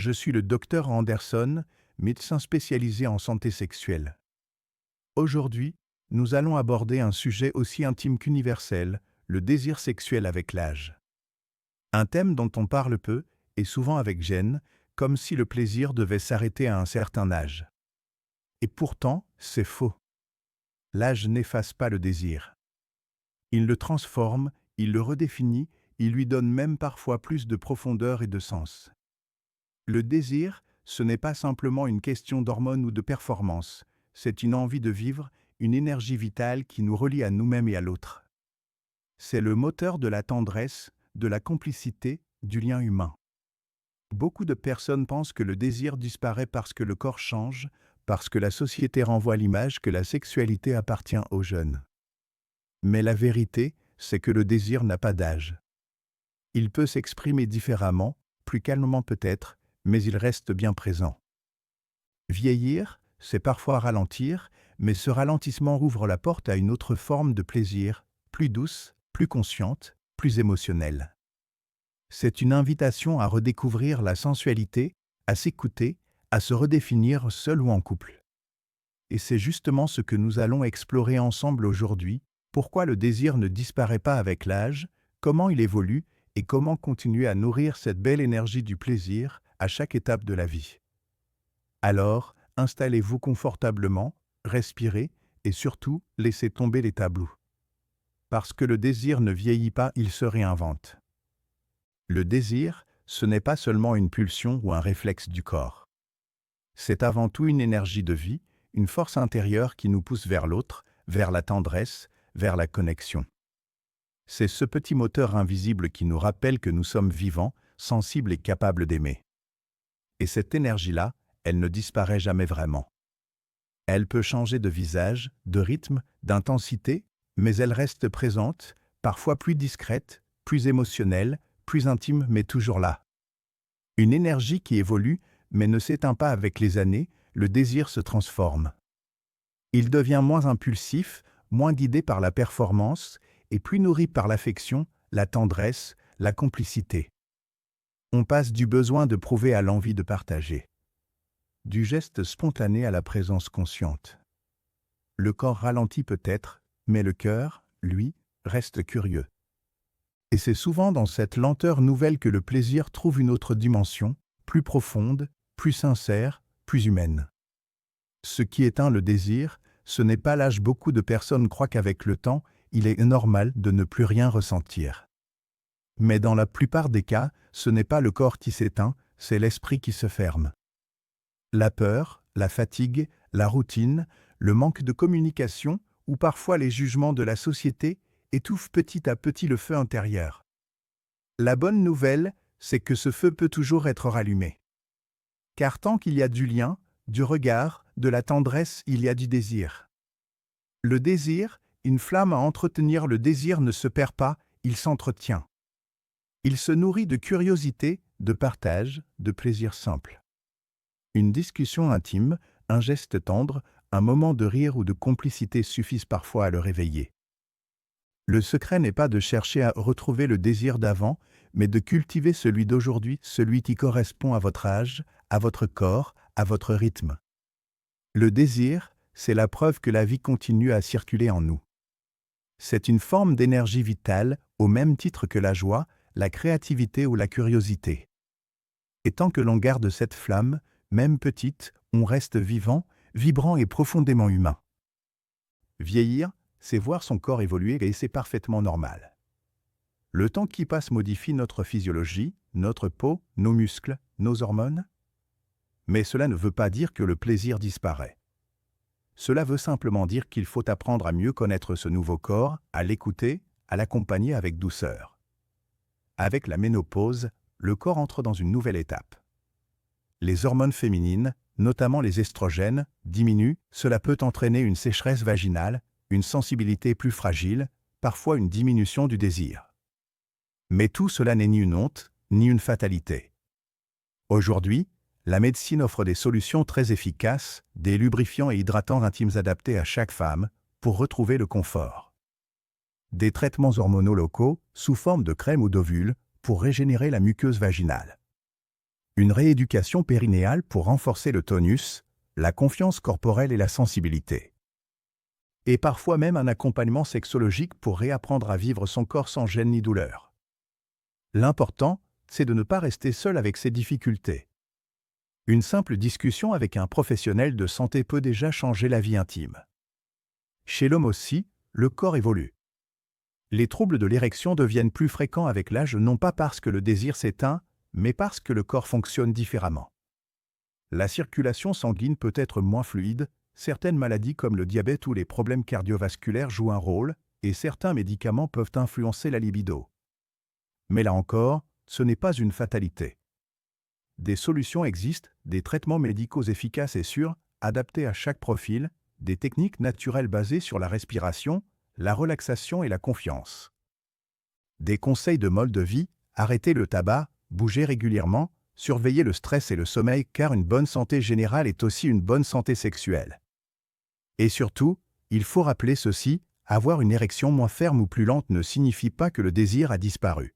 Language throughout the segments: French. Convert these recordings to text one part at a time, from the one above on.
Je suis le docteur Anderson, médecin spécialisé en santé sexuelle. Aujourd'hui, nous allons aborder un sujet aussi intime qu'universel, le désir sexuel avec l'âge. Un thème dont on parle peu, et souvent avec gêne, comme si le plaisir devait s'arrêter à un certain âge. Et pourtant, c'est faux. L'âge n'efface pas le désir. Il le transforme, il le redéfinit, il lui donne même parfois plus de profondeur et de sens. Le désir, ce n'est pas simplement une question d'hormones ou de performance, c'est une envie de vivre, une énergie vitale qui nous relie à nous-mêmes et à l'autre. C'est le moteur de la tendresse, de la complicité, du lien humain. Beaucoup de personnes pensent que le désir disparaît parce que le corps change, parce que la société renvoie l'image que la sexualité appartient aux jeunes. Mais la vérité, c'est que le désir n'a pas d'âge. Il peut s'exprimer différemment, plus calmement peut-être, mais il reste bien présent. Vieillir, c'est parfois ralentir, mais ce ralentissement ouvre la porte à une autre forme de plaisir, plus douce, plus consciente, plus émotionnelle. C'est une invitation à redécouvrir la sensualité, à s'écouter, à se redéfinir seul ou en couple. Et c'est justement ce que nous allons explorer ensemble aujourd'hui, pourquoi le désir ne disparaît pas avec l'âge, comment il évolue et comment continuer à nourrir cette belle énergie du plaisir à chaque étape de la vie. Alors, installez-vous confortablement, respirez et surtout, laissez tomber les tabous. Parce que le désir ne vieillit pas, il se réinvente. Le désir, ce n'est pas seulement une pulsion ou un réflexe du corps. C'est avant tout une énergie de vie, une force intérieure qui nous pousse vers l'autre, vers la tendresse, vers la connexion. C'est ce petit moteur invisible qui nous rappelle que nous sommes vivants, sensibles et capables d'aimer. Et cette énergie-là, elle ne disparaît jamais vraiment. Elle peut changer de visage, de rythme, d'intensité, mais elle reste présente, parfois plus discrète, plus émotionnelle, plus intime, mais toujours là. Une énergie qui évolue, mais ne s'éteint pas avec les années, le désir se transforme. Il devient moins impulsif, moins guidé par la performance, et plus nourri par l'affection, la tendresse, la complicité. On passe du besoin de prouver à l'envie de partager. Du geste spontané à la présence consciente. Le corps ralentit peut-être, mais le cœur, lui, reste curieux. Et c'est souvent dans cette lenteur nouvelle que le plaisir trouve une autre dimension, plus profonde, plus sincère, plus humaine. Ce qui éteint le désir, ce n'est pas l'âge. Beaucoup de personnes croient qu'avec le temps, il est normal de ne plus rien ressentir. Mais dans la plupart des cas, ce n'est pas le corps qui s'éteint, c'est l'esprit qui se ferme. La peur, la fatigue, la routine, le manque de communication ou parfois les jugements de la société étouffent petit à petit le feu intérieur. La bonne nouvelle, c'est que ce feu peut toujours être rallumé. Car tant qu'il y a du lien, du regard, de la tendresse, il y a du désir. Le désir, une flamme à entretenir, le désir ne se perd pas, il s'entretient. Il se nourrit de curiosité, de partage, de plaisir simple. Une discussion intime, un geste tendre, un moment de rire ou de complicité suffisent parfois à le réveiller. Le secret n'est pas de chercher à retrouver le désir d'avant, mais de cultiver celui d'aujourd'hui, celui qui correspond à votre âge, à votre corps, à votre rythme. Le désir, c'est la preuve que la vie continue à circuler en nous. C'est une forme d'énergie vitale, au même titre que la joie, la créativité ou la curiosité. Et tant que l'on garde cette flamme, même petite, on reste vivant, vibrant et profondément humain. Vieillir, c'est voir son corps évoluer et c'est parfaitement normal. Le temps qui passe modifie notre physiologie, notre peau, nos muscles, nos hormones. Mais cela ne veut pas dire que le plaisir disparaît. Cela veut simplement dire qu'il faut apprendre à mieux connaître ce nouveau corps, à l'écouter, à l'accompagner avec douceur. Avec la ménopause, le corps entre dans une nouvelle étape. Les hormones féminines, notamment les estrogènes, diminuent, cela peut entraîner une sécheresse vaginale, une sensibilité plus fragile, parfois une diminution du désir. Mais tout cela n'est ni une honte, ni une fatalité. Aujourd'hui, la médecine offre des solutions très efficaces, des lubrifiants et hydratants intimes adaptés à chaque femme, pour retrouver le confort. Des traitements hormonaux locaux, sous forme de crème ou d'ovules, pour régénérer la muqueuse vaginale. Une rééducation périnéale pour renforcer le tonus, la confiance corporelle et la sensibilité. Et parfois même un accompagnement sexologique pour réapprendre à vivre son corps sans gêne ni douleur. L'important, c'est de ne pas rester seul avec ses difficultés. Une simple discussion avec un professionnel de santé peut déjà changer la vie intime. Chez l'homme aussi, le corps évolue. Les troubles de l'érection deviennent plus fréquents avec l'âge, non pas parce que le désir s'éteint, mais parce que le corps fonctionne différemment. La circulation sanguine peut être moins fluide, certaines maladies comme le diabète ou les problèmes cardiovasculaires jouent un rôle, et certains médicaments peuvent influencer la libido. Mais là encore, ce n'est pas une fatalité. Des solutions existent, des traitements médicaux efficaces et sûrs, adaptés à chaque profil, des techniques naturelles basées sur la respiration, la relaxation et la confiance. Des conseils de mode de vie, arrêter le tabac, bouger régulièrement, surveiller le stress et le sommeil car une bonne santé générale est aussi une bonne santé sexuelle. Et surtout, il faut rappeler ceci, avoir une érection moins ferme ou plus lente ne signifie pas que le désir a disparu.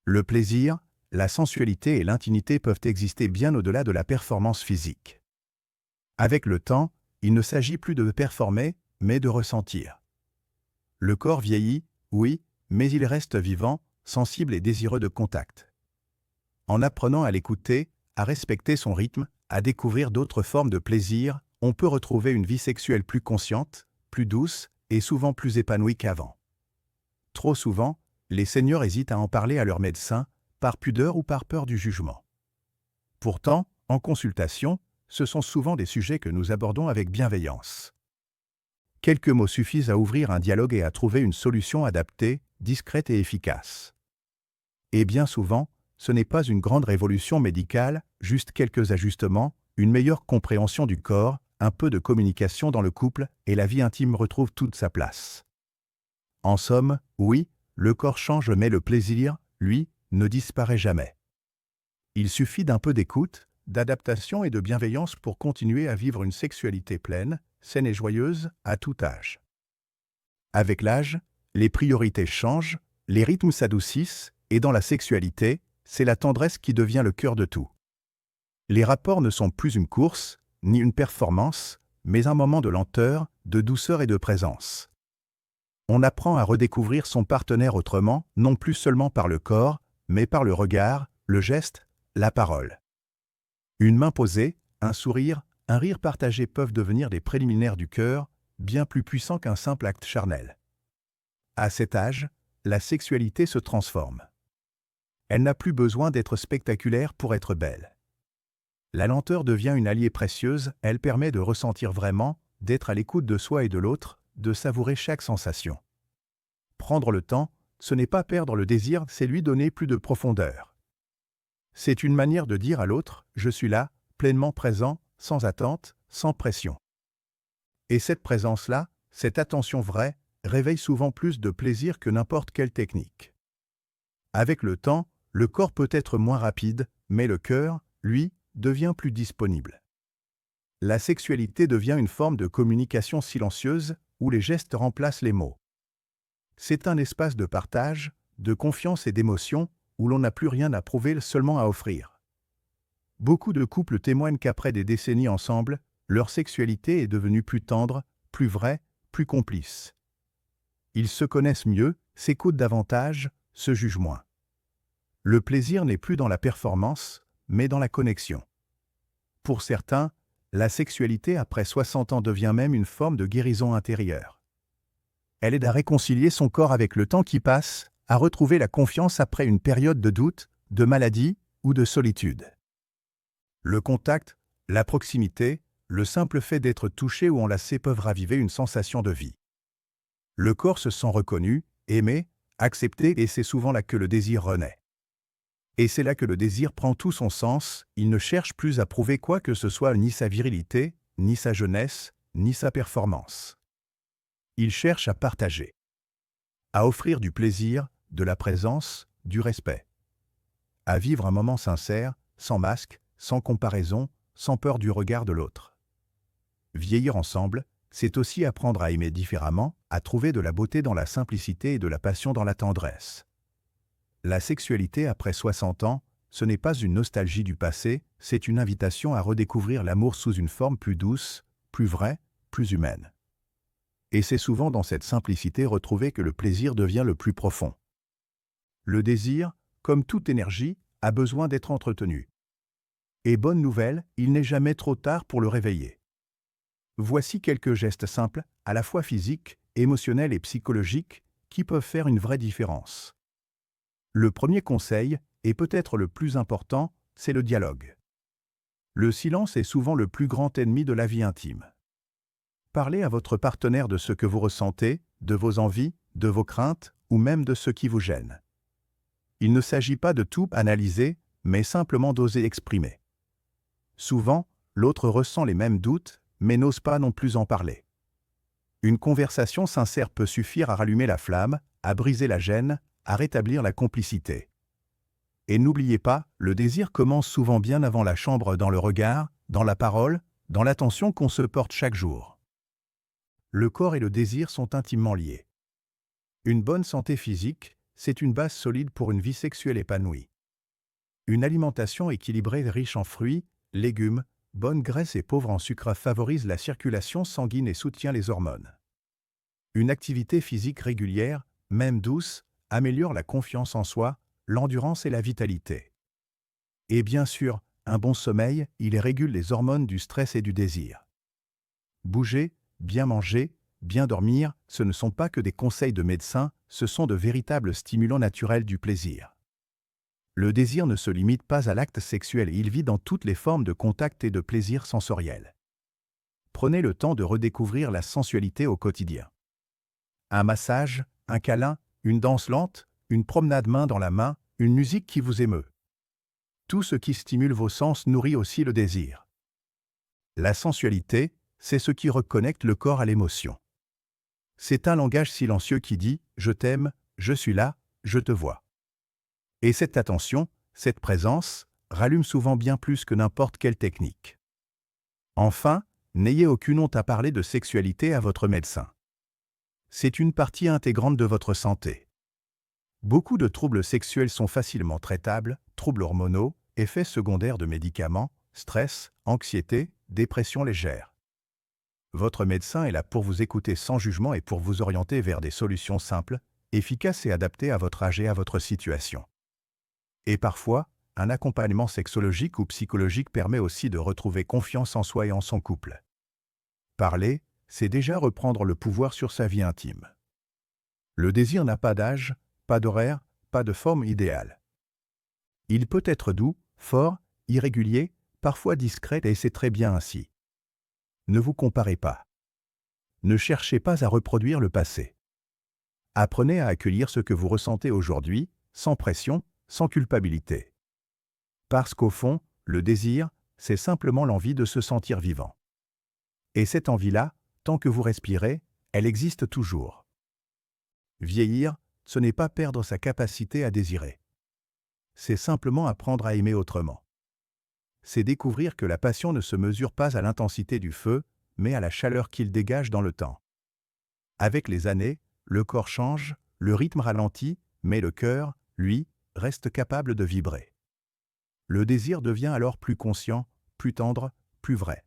Le plaisir, la sensualité et l'intimité peuvent exister bien au-delà de la performance physique. Avec le temps, il ne s'agit plus de performer, mais de ressentir. Le corps vieillit, oui, mais il reste vivant, sensible et désireux de contact. En apprenant à l'écouter, à respecter son rythme, à découvrir d'autres formes de plaisir, on peut retrouver une vie sexuelle plus consciente, plus douce et souvent plus épanouie qu'avant. Trop souvent, les seniors hésitent à en parler à leur médecin, par pudeur ou par peur du jugement. Pourtant, en consultation, ce sont souvent des sujets que nous abordons avec bienveillance. Quelques mots suffisent à ouvrir un dialogue et à trouver une solution adaptée, discrète et efficace. Et bien souvent, ce n'est pas une grande révolution médicale, juste quelques ajustements, une meilleure compréhension du corps, un peu de communication dans le couple et la vie intime retrouve toute sa place. En somme, oui, le corps change mais le plaisir, lui, ne disparaît jamais. Il suffit d'un peu d'écoute, d'adaptation et de bienveillance pour continuer à vivre une sexualité pleine, saine et joyeuse, à tout âge. Avec l'âge, les priorités changent, les rythmes s'adoucissent, et dans la sexualité, c'est la tendresse qui devient le cœur de tout. Les rapports ne sont plus une course, ni une performance, mais un moment de lenteur, de douceur et de présence. On apprend à redécouvrir son partenaire autrement, non plus seulement par le corps, mais par le regard, le geste, la parole. Une main posée, un sourire, un rire partagé peuvent devenir des préliminaires du cœur, bien plus puissants qu'un simple acte charnel. À cet âge, la sexualité se transforme. Elle n'a plus besoin d'être spectaculaire pour être belle. La lenteur devient une alliée précieuse, elle permet de ressentir vraiment, d'être à l'écoute de soi et de l'autre, de savourer chaque sensation. Prendre le temps, ce n'est pas perdre le désir, c'est lui donner plus de profondeur. C'est une manière de dire à l'autre « je suis là, pleinement présent, sans attente, sans pression ». Et cette présence-là, cette attention vraie, réveille souvent plus de plaisir que n'importe quelle technique. Avec le temps, le corps peut être moins rapide, mais le cœur, lui, devient plus disponible. La sexualité devient une forme de communication silencieuse où les gestes remplacent les mots. C'est un espace de partage, de confiance et d'émotion où l'on n'a plus rien à prouver, seulement à offrir. Beaucoup de couples témoignent qu'après des décennies ensemble, leur sexualité est devenue plus tendre, plus vraie, plus complice. Ils se connaissent mieux, s'écoutent davantage, se jugent moins. Le plaisir n'est plus dans la performance, mais dans la connexion. Pour certains, la sexualité après 60 ans devient même une forme de guérison intérieure. Elle aide à réconcilier son corps avec le temps qui passe, à retrouver la confiance après une période de doute, de maladie ou de solitude. Le contact, la proximité, le simple fait d'être touché ou enlacé peuvent raviver une sensation de vie. Le corps se sent reconnu, aimé, accepté et c'est souvent là que le désir renaît. Et c'est là que le désir prend tout son sens, il ne cherche plus à prouver quoi que ce soit ni sa virilité, ni sa jeunesse, ni sa performance. Il cherche à partager, à offrir du plaisir, de la présence, du respect, à vivre un moment sincère, sans masque, sans comparaison, sans peur du regard de l'autre. Vieillir ensemble, c'est aussi apprendre à aimer différemment, à trouver de la beauté dans la simplicité et de la passion dans la tendresse. La sexualité après 60 ans, ce n'est pas une nostalgie du passé, c'est une invitation à redécouvrir l'amour sous une forme plus douce, plus vraie, plus humaine. Et c'est souvent dans cette simplicité retrouvée que le plaisir devient le plus profond. Le désir, comme toute énergie, a besoin d'être entretenu. Et bonne nouvelle, il n'est jamais trop tard pour le réveiller. Voici quelques gestes simples, à la fois physiques, émotionnels et psychologiques, qui peuvent faire une vraie différence. Le premier conseil, et peut-être le plus important, c'est le dialogue. Le silence est souvent le plus grand ennemi de la vie intime. Parlez à votre partenaire de ce que vous ressentez, de vos envies, de vos craintes, ou même de ce qui vous gêne. Il ne s'agit pas de tout analyser, mais simplement d'oser exprimer. Souvent, l'autre ressent les mêmes doutes, mais n'ose pas non plus en parler. Une conversation sincère peut suffire à rallumer la flamme, à briser la gêne, à rétablir la complicité. Et n'oubliez pas, le désir commence souvent bien avant la chambre, dans le regard, dans la parole, dans l'attention qu'on se porte chaque jour. Le corps et le désir sont intimement liés. Une bonne santé physique, c'est une base solide pour une vie sexuelle épanouie. Une alimentation équilibrée riche en fruits, légumes, bonne graisse et pauvre en sucre favorise la circulation sanguine et soutient les hormones. Une activité physique régulière, même douce, améliore la confiance en soi, l'endurance et la vitalité. Et bien sûr, un bon sommeil, il régule les hormones du stress et du désir. Bouger, bien manger, bien dormir, ce ne sont pas que des conseils de médecins, ce sont de véritables stimulants naturels du plaisir. Le désir ne se limite pas à l'acte sexuel, il vit dans toutes les formes de contact et de plaisir sensoriel. Prenez le temps de redécouvrir la sensualité au quotidien. Un massage, un câlin, une danse lente, une promenade main dans la main, une musique qui vous émeut. Tout ce qui stimule vos sens nourrit aussi le désir. La sensualité, c'est ce qui reconnecte le corps à l'émotion. C'est un langage silencieux qui dit « je t'aime, je suis là, je te vois ». Et cette attention, cette présence, rallume souvent bien plus que n'importe quelle technique. Enfin, n'ayez aucune honte à parler de sexualité à votre médecin. C'est une partie intégrante de votre santé. Beaucoup de troubles sexuels sont facilement traitables, troubles hormonaux, effets secondaires de médicaments, stress, anxiété, dépression légère. Votre médecin est là pour vous écouter sans jugement et pour vous orienter vers des solutions simples, efficaces et adaptées à votre âge et à votre situation. Et parfois, un accompagnement sexologique ou psychologique permet aussi de retrouver confiance en soi et en son couple. Parler, c'est déjà reprendre le pouvoir sur sa vie intime. Le désir n'a pas d'âge, pas d'horaire, pas de forme idéale. Il peut être doux, fort, irrégulier, parfois discret et c'est très bien ainsi. Ne vous comparez pas. Ne cherchez pas à reproduire le passé. Apprenez à accueillir ce que vous ressentez aujourd'hui, sans pression, sans culpabilité. Parce qu'au fond, le désir, c'est simplement l'envie de se sentir vivant. Et cette envie-là, tant que vous respirez, elle existe toujours. Vieillir, ce n'est pas perdre sa capacité à désirer. C'est simplement apprendre à aimer autrement. C'est découvrir que la passion ne se mesure pas à l'intensité du feu, mais à la chaleur qu'il dégage dans le temps. Avec les années, le corps change, le rythme ralentit, mais le cœur, lui, reste capable de vibrer. Le désir devient alors plus conscient, plus tendre, plus vrai.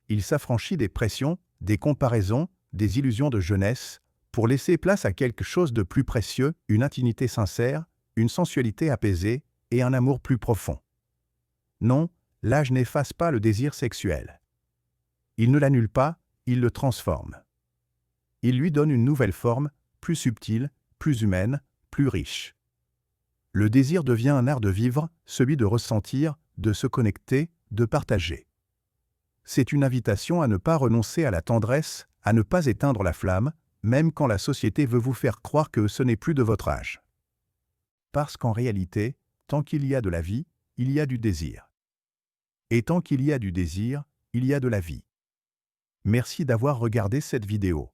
Il s'affranchit des pressions, des comparaisons, des illusions de jeunesse, pour laisser place à quelque chose de plus précieux, une intimité sincère, une sensualité apaisée et un amour plus profond. Non, l'âge n'efface pas le désir sexuel. Il ne l'annule pas, il le transforme. Il lui donne une nouvelle forme, plus subtile, plus humaine, plus riche. Le désir devient un art de vivre, celui de ressentir, de se connecter, de partager. C'est une invitation à ne pas renoncer à la tendresse, à ne pas éteindre la flamme, même quand la société veut vous faire croire que ce n'est plus de votre âge. Parce qu'en réalité, tant qu'il y a de la vie, il y a du désir. Et tant qu'il y a du désir, il y a de la vie. Merci d'avoir regardé cette vidéo.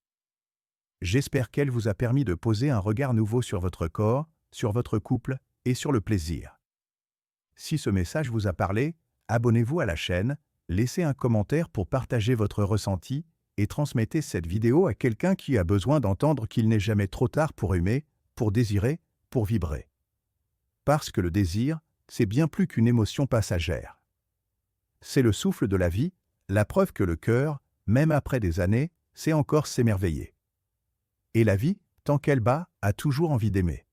J'espère qu'elle vous a permis de poser un regard nouveau sur votre corps, sur votre couple et sur le plaisir. Si ce message vous a parlé, abonnez-vous à la chaîne, laissez un commentaire pour partager votre ressenti et transmettez cette vidéo à quelqu'un qui a besoin d'entendre qu'il n'est jamais trop tard pour aimer, pour désirer, pour vibrer. Parce que le désir, c'est bien plus qu'une émotion passagère. C'est le souffle de la vie, la preuve que le cœur, même après des années, sait encore s'émerveiller. Et la vie, tant qu'elle bat, a toujours envie d'aimer.